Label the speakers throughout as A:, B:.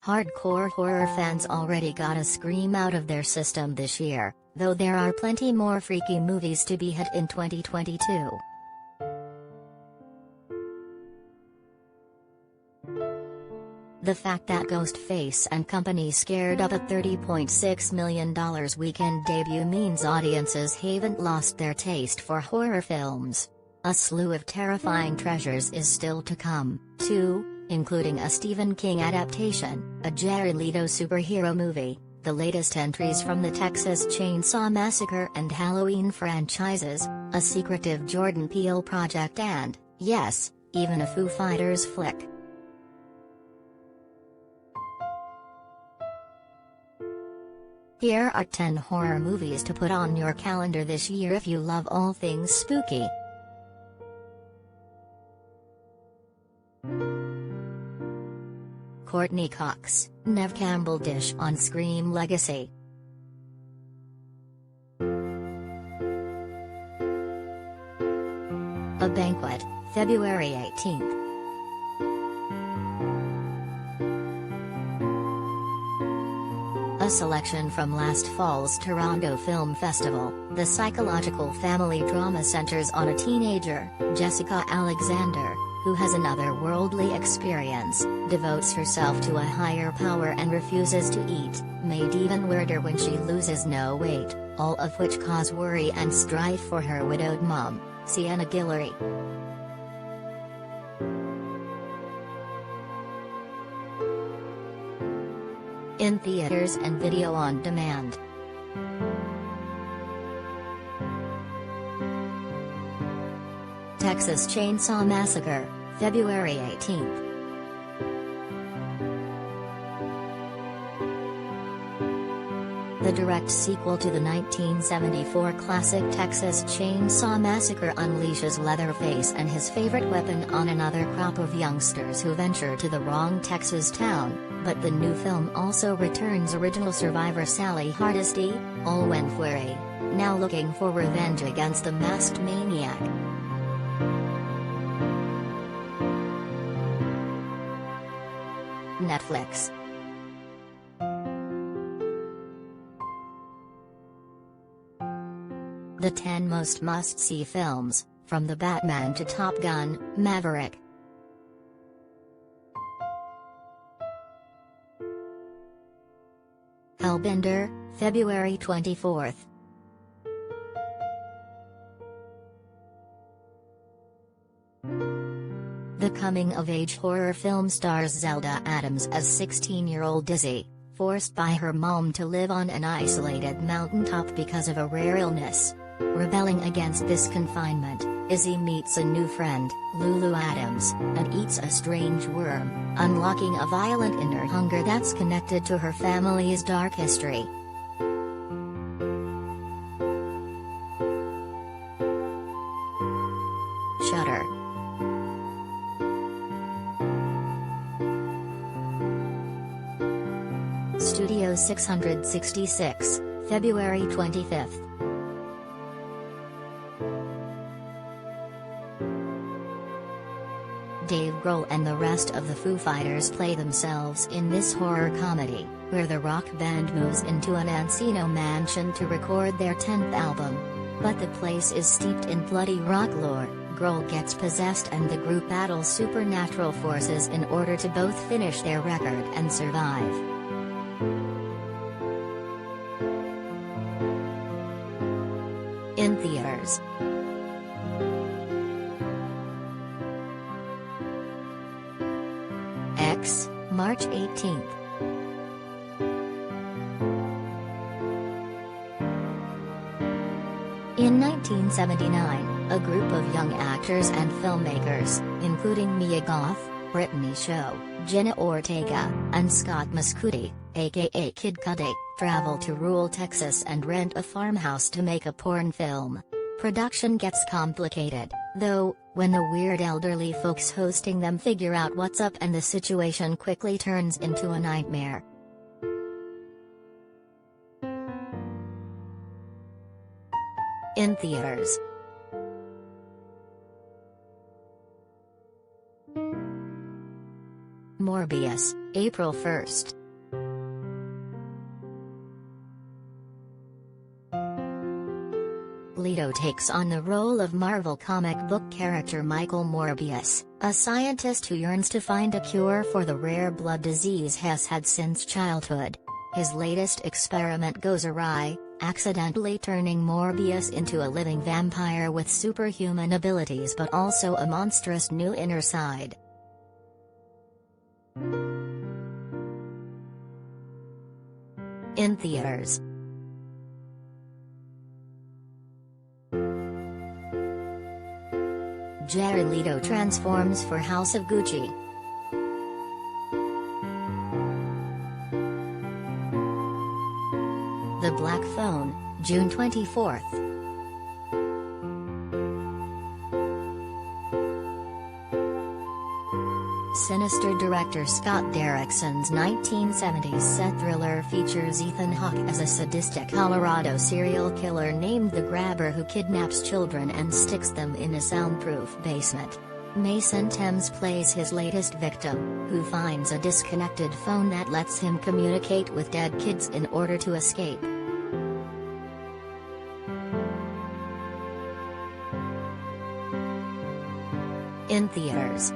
A: Hardcore horror fans already got a scream out of their system this year, though there are plenty more freaky movies to be hit in 2022. The fact that Ghostface and Company scared up a $30.6 million weekend debut means audiences haven't lost their taste for horror films. A slew of terrifying treasures is still to come, too, including a Stephen King adaptation, a Jared Leto superhero movie, the latest entries from the Texas Chainsaw Massacre and Halloween franchises, a secretive Jordan Peele project and, yes, even a Foo Fighters flick. Here are 10 horror movies to put on your calendar this year if you love all things spooky. Courtney Cox, Neve Campbell dish on Scream Legacy. A Banquet, February 18th. A selection from last fall's Toronto Film Festival, the psychological family drama centers on a teenager, Jessica Alexander, who has an otherworldly experience, devotes herself to a higher power and refuses to eat, made even weirder when she loses no weight, all of which cause worry and strife for her widowed mom, Sienna Guillory. In theaters and video on demand. Texas Chainsaw Massacre, February 18th. The direct sequel to the 1974 classic Texas Chainsaw Massacre unleashes Leatherface and his favorite weapon on another crop of youngsters who venture to the wrong Texas town, but the new film also returns original survivor Sally Hardesty, Olwen Fury, now looking for revenge against the masked maniac. Netflix. The 10 most must-see films, from The Batman to Top Gun, Maverick. Hellbender, February 24th. The coming-of-age horror film stars Zelda Adams as 16-year-old Dizzy, forced by her mom to live on an isolated mountaintop because of a rare illness. Rebelling against this confinement, Izzy meets a new friend, Lulu Adams, and eats a strange worm, unlocking a violent inner hunger that's connected to her family's dark history. Shudder. Studio 666, February 25th. Dave Grohl and the rest of the Foo Fighters play themselves in this horror comedy, where the rock band moves into an Encino mansion to record their 10th album. But the place is steeped in bloody rock lore, Grohl gets possessed and the group battles supernatural forces in order to both finish their record and survive. In theaters. X, March 18th. In 1979, a group of young actors and filmmakers, including Mia Goth, Brittany Snow, Jenna Ortega, and Scott Mescudi, aka Kid Cudi, travel to rural Texas and rent a farmhouse to make a porn film. Production gets complicated, though, when the weird elderly folks hosting them figure out what's up and the situation quickly turns into a nightmare. In theaters. Morbius, April 1st. Leto takes on the role of Marvel comic book character Michael Morbius, a scientist who yearns to find a cure for the rare blood disease he has had since childhood. His latest experiment goes awry, accidentally turning Morbius into a living vampire with superhuman abilities but also a monstrous new inner side. In theaters. Jared Leto transforms for House of Gucci. The Black Phone, June 24th. Sinister director Scott Derrickson's 1970s set thriller features Ethan Hawke as a sadistic Colorado serial killer named The Grabber who kidnaps children and sticks them in a soundproof basement. Mason Thames plays his latest victim, who finds a disconnected phone that lets him communicate with dead kids in order to escape. In theaters.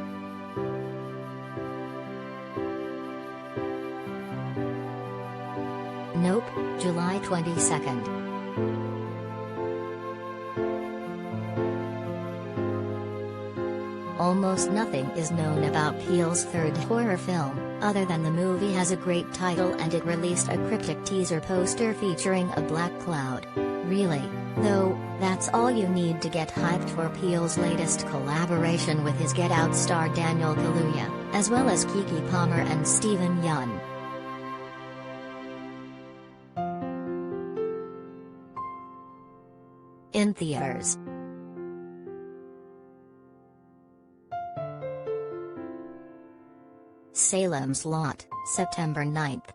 A: Nope, July 22nd. Almost nothing is known about Peele's third horror film, other than the movie has a great title and it released a cryptic teaser poster featuring a black cloud. Really, though, that's all you need to get hyped for Peele's latest collaboration with his Get Out star Daniel Kaluuya, as well as Keke Palmer and Steven Yeun. In theaters. Salem's Lot, September 9th.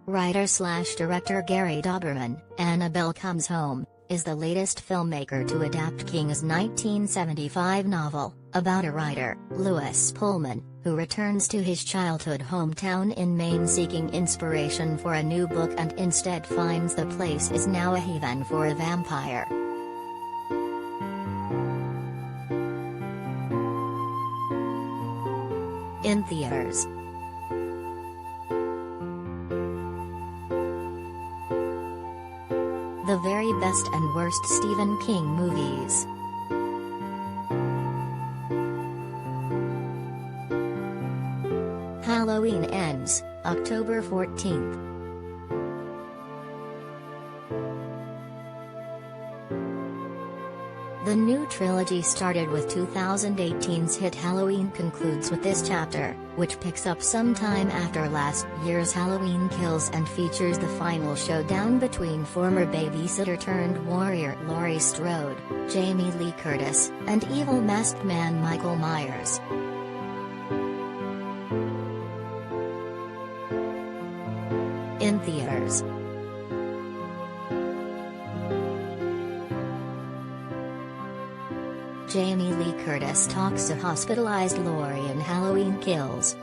A: Writer/director Gary Dauberman, Annabelle Comes Home, is the latest filmmaker to adapt King's 1975 novel, about a writer, Lewis Pullman, who returns to his childhood hometown in Maine seeking inspiration for a new book and instead finds the place is now a haven for a vampire. In theaters. The very best and worst Stephen King movies. Halloween Ends, October 14th. The new trilogy started with 2018's hit Halloween concludes with this chapter, which picks up sometime after last year's Halloween Kills and features the final showdown between former babysitter-turned-warrior Laurie Strode, Jamie Lee Curtis, and evil masked man Michael Myers. In theaters. Jamie Lee Curtis talks to hospitalized Laurie in Halloween Kills.